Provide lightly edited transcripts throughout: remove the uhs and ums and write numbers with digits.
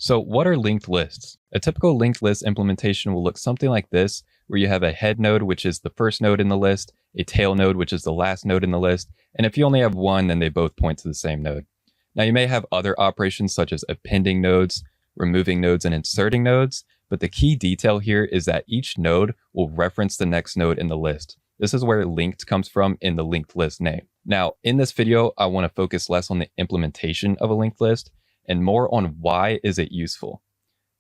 So what are linked lists? A typical linked list implementation will look something like this, where you have a head node, which is the first node in the list, a tail node, which is the last node in the list, and if you only have one, then they both point to the same node. Now you may have other operations such as appending nodes, removing nodes, and inserting nodes, but the key detail here is that each node will reference the next node in the list. This is where linked comes from in the linked list name. Now, in this video, I want to focus less on the implementation of a linked list and more on why is it useful.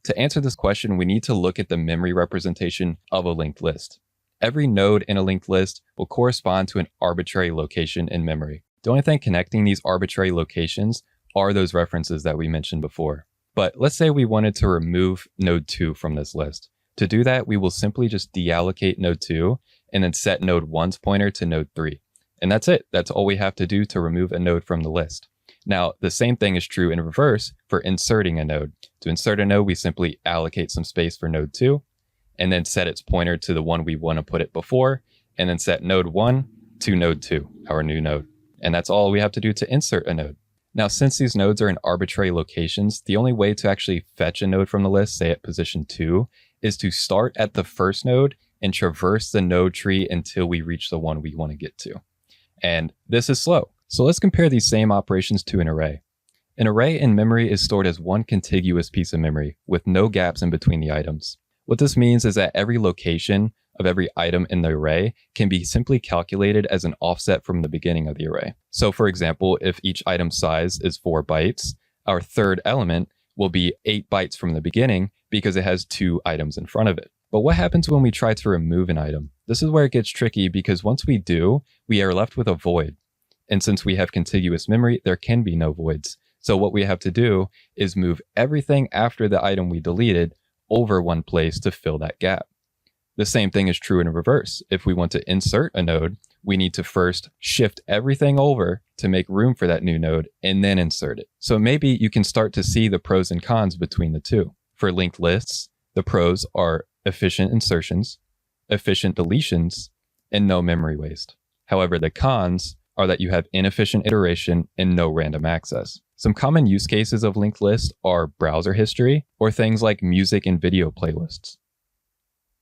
To answer this question, we need to look at the memory representation of a linked list. Every node in a linked list will correspond to an arbitrary location in memory. The only thing connecting these arbitrary locations are those references that we mentioned before. But let's say we wanted to remove node 2 from this list. To do that, we will simply just deallocate node 2 and then set node 1's pointer to node 3. And that's it. That's all we have to do to remove a node from the list. Now, the same thing is true in reverse for inserting a node. To insert a node, we simply allocate some space for node 2 and then set its pointer to the one we want to put it before, and then set node 1 to node 2, our new node. And that's all we have to do to insert a node. Now, since these nodes are in arbitrary locations, the only way to actually fetch a node from the list, say at position 2, is to start at the first node and traverse the node tree until we reach the one we want to get to. And this is slow. So let's compare these same operations to an array. An array in memory is stored as one contiguous piece of memory with no gaps in between the items. What this means is that every location of every item in the array can be simply calculated as an offset from the beginning of the array. So for example, if each item size is 4 bytes, our third element will be 8 bytes from the beginning because it has 2 items in front of it. But what happens when we try to remove an item? This is where it gets tricky because once we do, we are left with a void. And since we have contiguous memory, there can be no voids. So what we have to do is move everything after the item we deleted over one place to fill that gap. The same thing is true in reverse. If we want to insert a node, we need to first shift everything over to make room for that new node and then insert it. So maybe you can start to see the pros and cons between the two. For linked lists, the pros are efficient insertions, efficient deletions, and no memory waste. However, the cons are that you have inefficient iteration and no random access. Some common use cases of linked lists are browser history or things like music and video playlists.